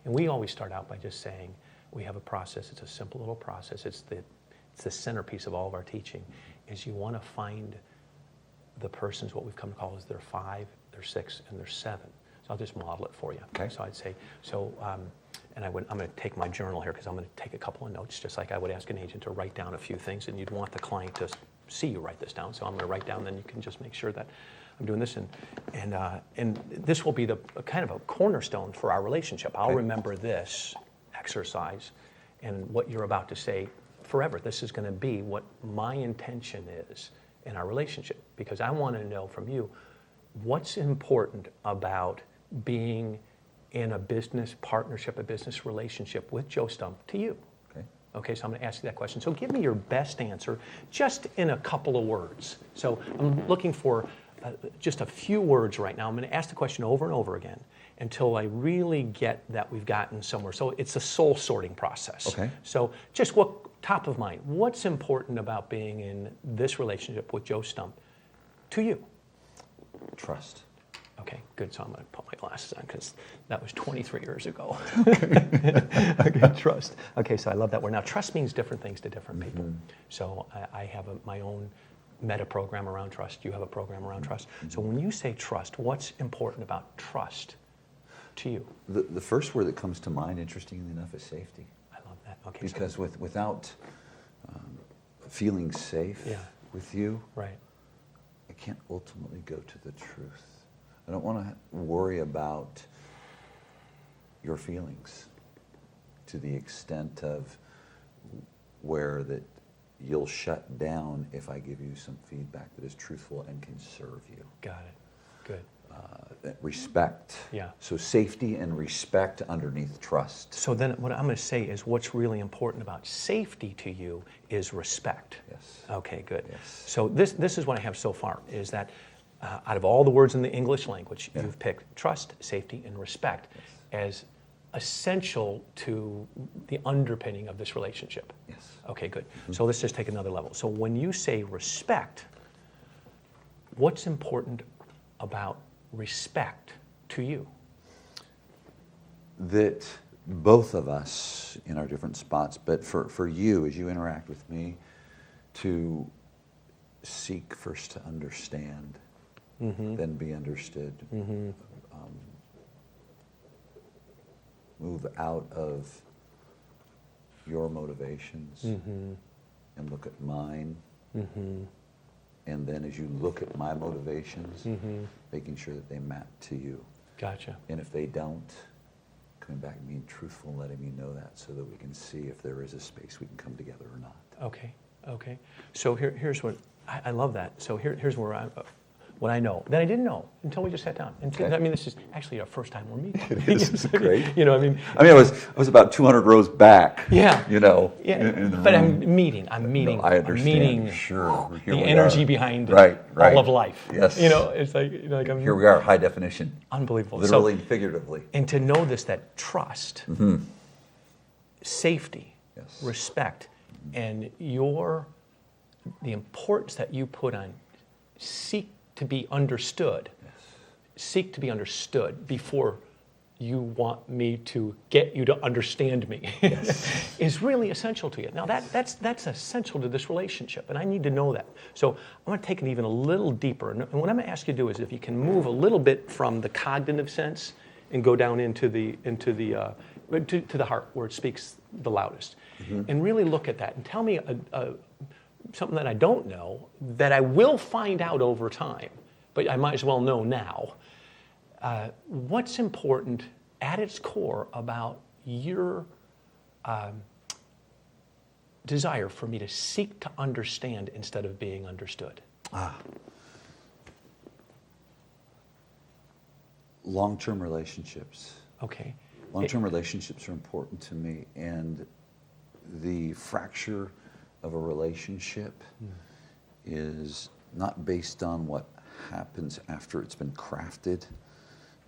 And we always start out by just saying, we have a process, it's a simple little process, it's the centerpiece of all of our teaching, is you want to find the person's, what we've come to call is their 5, their 6, and their 7. So I'll just model it for you. Okay. So I'd say, and I'm going to take my journal here because I'm going to take a couple of notes, just like I would ask an agent to write down a few things, and you'd want the client to see you write this down. So I'm going to write down, then you can just make sure that I'm doing this, and this will be the kind of a cornerstone for our relationship. I'll remember this exercise and what you're about to say forever. This is going to be what my intention is in our relationship, because I want to know from you what's important about being in a business partnership, a business relationship with Joe Stumpf to you. Okay, so I'm going to ask you that question. So give me your best answer just in a couple of words. So I'm looking for just a few words right now. I'm going to ask the question over and over again until I really get that we've gotten somewhere. So it's a soul sorting process. Okay. So just what, top of mind, what's important about being in this relationship with Joe Stumpf to you? Trust. Okay, good. So I'm going to put my glasses on because that was 23 years ago. Okay, trust. Okay, so I love that word. Now, trust means different things to different people. So I have my own meta program around trust. You have a program around trust. So when you say trust, what's important about trust to you? The first word that comes to mind, interestingly enough, is safety. I love that. Okay. Because without feeling safe with you, right, I can't ultimately go to the truth. I don't want to worry about your feelings to the extent of where that you'll shut down if I give you some feedback that is truthful and can serve you. Got it. Good. Respect. Yeah. So safety and respect underneath trust. So then what I'm going to say is what's really important about safety to you is respect. Yes. Okay, good. Yes. So this is what I have so far, is that out of all the words in the English language, you've picked trust, safety, and respect as essential to the underpinning of this relationship. Yes. Okay, good. So let's just take another level. So when you say respect, what's important about respect to you? That both of us in our different spots, but for you as you interact with me, to seek first to understand, then be understood. Move out of your motivations and look at mine. And then as you look at my motivations, making sure that they map to you. Gotcha. And if they don't, coming back and being truthful and letting me know that so that we can see if there is a space we can come together or not. Okay, okay. So here's what, I love that. So here's where what I know that I didn't know until we just sat down. I mean, this is actually our first time we're meeting. It is. It's great. You know, I mean, I was about 200 rows back. Yeah. You know. Yeah. In the But room. I'm meeting. No, I understand. I'm meeting Sure. Here the we energy are. behind right. all of life. Yes. You know, it's like, I'm Here we are, high definition. unbelievable. Literally and figuratively. And to know this, that trust, safety, Yes. respect, and the importance that you put on seek to be understood. Yes. Seek to be understood before you want me to get you to understand me. Yes. is really essential to you. Now that's essential to this relationship, and I need to know that. So I'm going to take it even a little deeper. And what I'm going to ask you to do is if you can move a little bit from the cognitive sense and go down into the heart where it speaks the loudest, and really look at that and tell me something that I don't know that I will find out over time, but I might as well know now. What's important at its core about your desire for me to seek to understand instead of being understood? Long-term relationships. Okay. Long-term relationships are important to me, and the fracture of a relationship is not based on what happens after it's been crafted,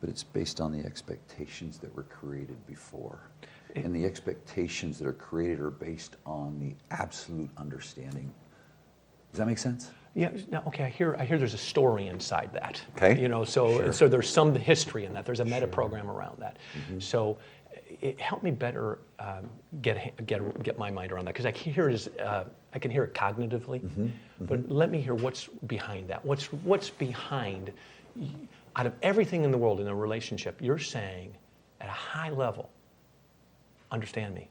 but it's based on the expectations that were created before. And the expectations that are created are based on the absolute understanding. Does that make sense? Yeah. Now, okay. I hear. There's a story inside that. Okay. You know. So Sure. so there's some history in that. There's a meta program around that. So help me better get my mind around that, because I can hear it cognitively, but let me hear what's behind that. What's behind, out of everything in the world in a relationship, you're saying at a high level, understand me.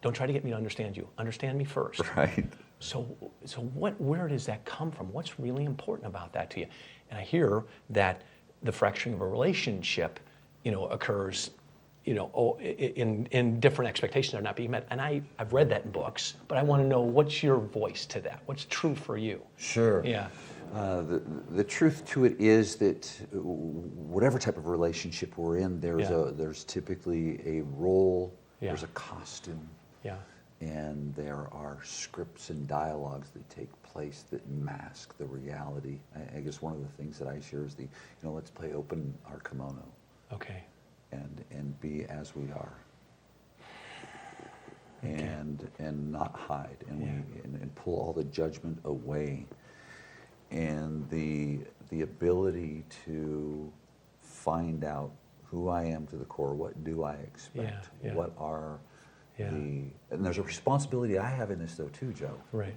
Don't try to get me to understand you. Understand me first. Right. So where does that come from? What's really important about that to you? And I hear that the fracturing of a relationship, occurs, in different expectations that are not being met. And I've read that in books, but I want to know, what's your voice to that? What's true for you? Sure. Yeah. The truth to it is that whatever type of relationship we're in, there's typically a role, there's a costume, and there are scripts and dialogues that take place that mask the reality. I guess one of the things that I share is let's play open our kimono. Okay. And be as we are. Okay. And not hide, and pull all the judgment away. And the ability to find out who I am to the core. What do I expect? What are and there's a responsibility I have in this though too, Joe. Right.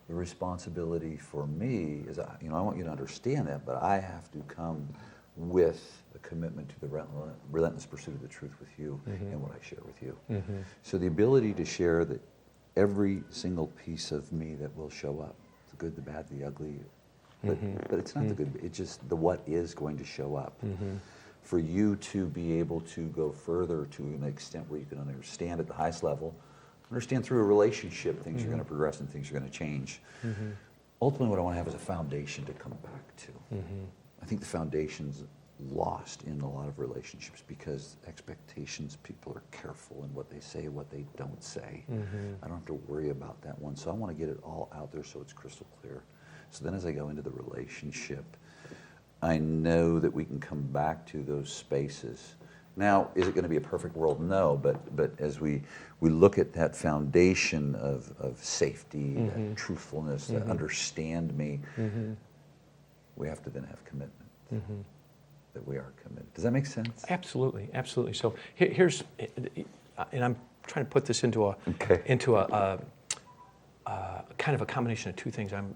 The responsibility for me is, I want you to understand that, but I have to come with a commitment to the relentless pursuit of the truth with you and what I share with you. So the ability to share that every single piece of me that will show up, the good, the bad, the ugly, but it's not the good, it's just the what is going to show up. For you to be able to go further to an extent where you can understand at the highest level, understand through a relationship, things are going to progress and things are going to change. Ultimately, what I want to have is a foundation to come back to. I think the foundation's lost in a lot of relationships because expectations, people are careful in what they say, what they don't say. I don't have to worry about that one. So I want to get it all out there so it's crystal clear. So then as I go into the relationship, I know that we can come back to those spaces. Now, is it going to be a perfect world? No, but as we look at that foundation of safety, that truthfulness, that understand me, we have to then have commitment, that we are committed. Does that make sense? Absolutely. So here's, and I'm trying to put this into a kind of a combination of two things. I'm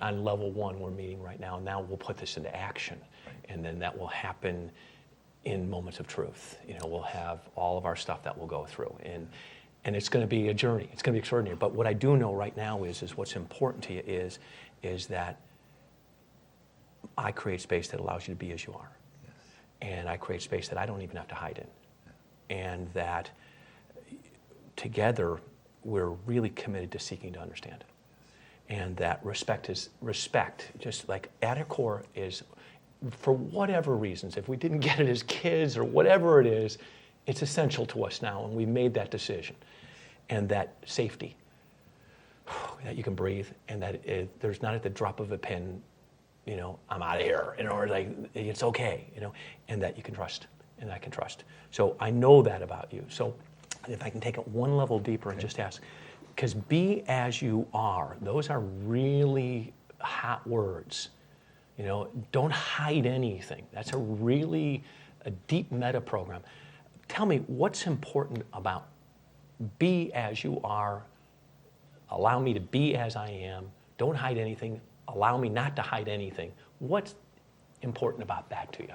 on level one, we're meeting right now. Now we'll put this into action, and then that will happen in moments of truth. We'll have all of our stuff that we'll go through, and it's going to be a journey. It's going to be extraordinary. But what I do know right now is what's important to you is that I create space that allows you to be as you are, and I create space that I don't even have to hide in, and that together we're really committed to seeking to understand. And that respect is respect, just like at our core is, for whatever reasons, if we didn't get it as kids or whatever it is, it's essential to us now, and we made that decision. And that safety, that you can breathe, and that there's not at the drop of a pin, I'm out of here, or like, it's okay, and that you can trust, and I can trust. So I know that about you. So if I can take it one level deeper and just ask, because be as you are, those are really hot words. Don't hide anything. That's a deep meta program. Tell me, what's important about be as you are, allow me to be as I am, don't hide anything, allow me not to hide anything. What's important about that to you?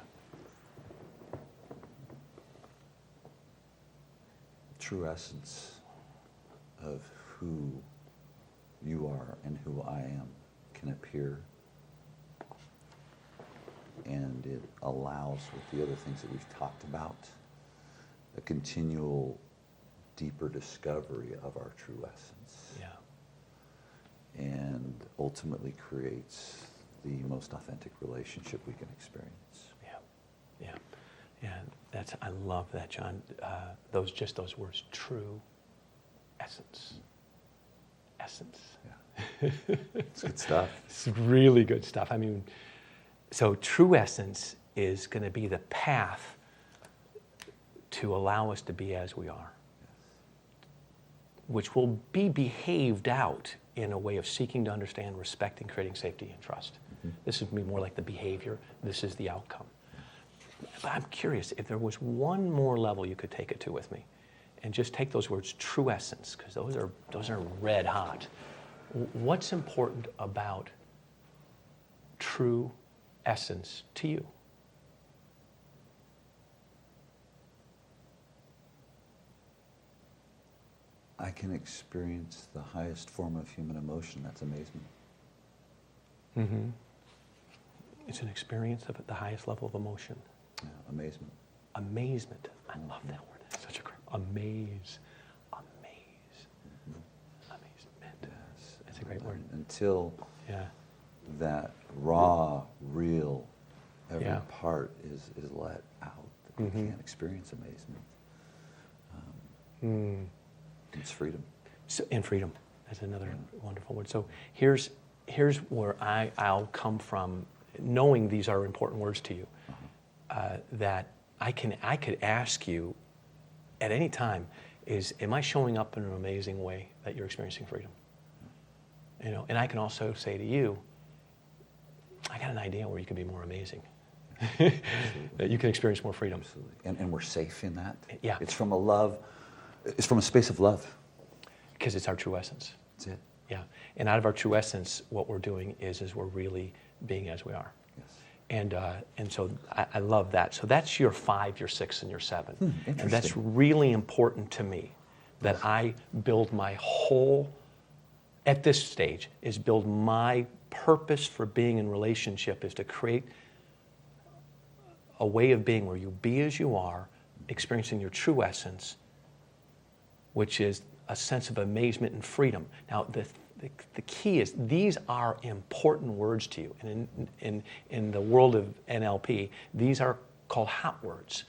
True essence of who you are and who I am can appear, and it allows, with the other things that we've talked about, a continual deeper discovery of our true essence. And ultimately creates the most authentic relationship we can experience. I love that, John. Those words, true essence. It's good stuff. It's really good stuff. So true essence is going to be the path to allow us to be as we are, which will be behaved out in a way of seeking to understand, respecting, creating safety and trust. This would be more like the behavior. This is the outcome. But I'm curious, if there was one more level you could take it to with me, and just take those words, true essence, because those are red hot. What's important about true essence to you? I can experience the highest form of human emotion. That's amazement. Mm-hmm. It's an experience of at the highest level of emotion. Yeah, amazement. Amazement. I love that word. That's such a great amaze. Amazement. Yes. That's a great word. Until Yeah. that raw, real, every Yeah. part is let out, we Mm-hmm. can't experience amazement. Mm. It's freedom. So, and freedom. That's another wonderful word. So here's where I'll come from, knowing these are important words to you. That I could ask you at any time am I showing up in an amazing way that you're experiencing freedom? You know, and I can also say to you, I got an idea where you could be more amazing. That you can experience more freedom. Absolutely. And we're safe in that. Yeah. It's from a space of love. Because it's our true essence. That's it. Yeah. And out of our true essence, what we're doing is we're really being as we are. Yes. And so I love that. So that's your 5, your 6, and your 7. And that's Interesting. really important to me, that I build my whole, at this stage, is build my purpose for being in relationship is to create a way of being where you be as you are, experiencing your true essence, which is a sense of amazement and freedom. Now, the key is these are important words to you. And in the world of NLP, these are called hot words.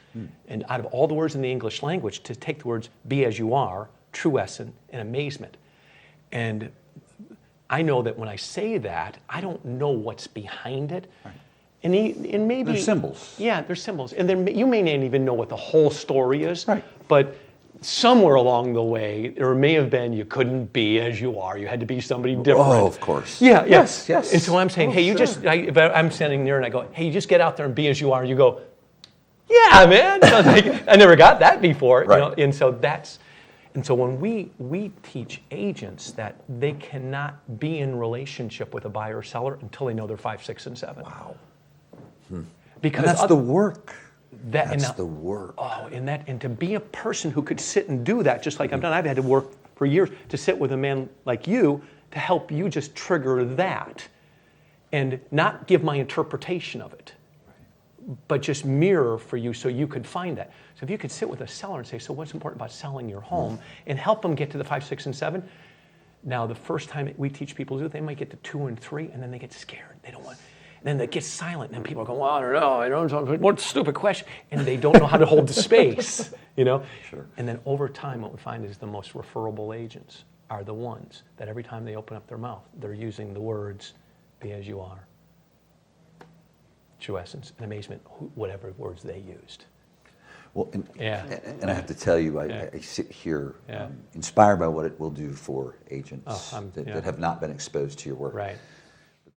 And out of all the words in the English language, to take the words be as you are, true essence, and amazement. And I know that when I say that, I don't know what's behind it. Right. And maybe... They're symbols. Yeah, they're symbols. And then you may not even know what the whole story is. Right. But somewhere along the way, there may have been you couldn't be as you are. You had to be somebody different. Oh, of course. Yeah, yeah. Yes, yes. And so I'm saying, Oh, hey, you sure. just, if I'm standing there and I go, hey, you just get out there and be as you are. And you go, yeah, man. I was like, I never got that before. Right. You know? And so when we teach agents that they cannot be in relationship with a buyer or seller until they know they're 5, 6, and 7. Wow. Because And that's the work. That's the work. Oh, and to be a person who could sit and do that, just like I've done. I've had to work for years to sit with a man like you to help you just trigger that and not give my interpretation of it, but just mirror for you so you could find that. So if you could sit with a seller and say, so what's important about selling your home, and help them get to the 5, 6, and 7. Now, the first time we teach people to do it, they might get to 2 and 3, and then they get scared. They don't want. And then it gets silent, and then people go, well, I don't know, what a stupid question. And they don't know how to hold the space, you know? Sure. And then over time, what we find is the most referable agents are the ones that every time they open up their mouth, they're using the words, be as you are, true essence, and amazement, whatever words they used. Well, and I have to tell you, I sit here Yeah. inspired by what it will do for agents Oh, that have not been exposed to your work. Right.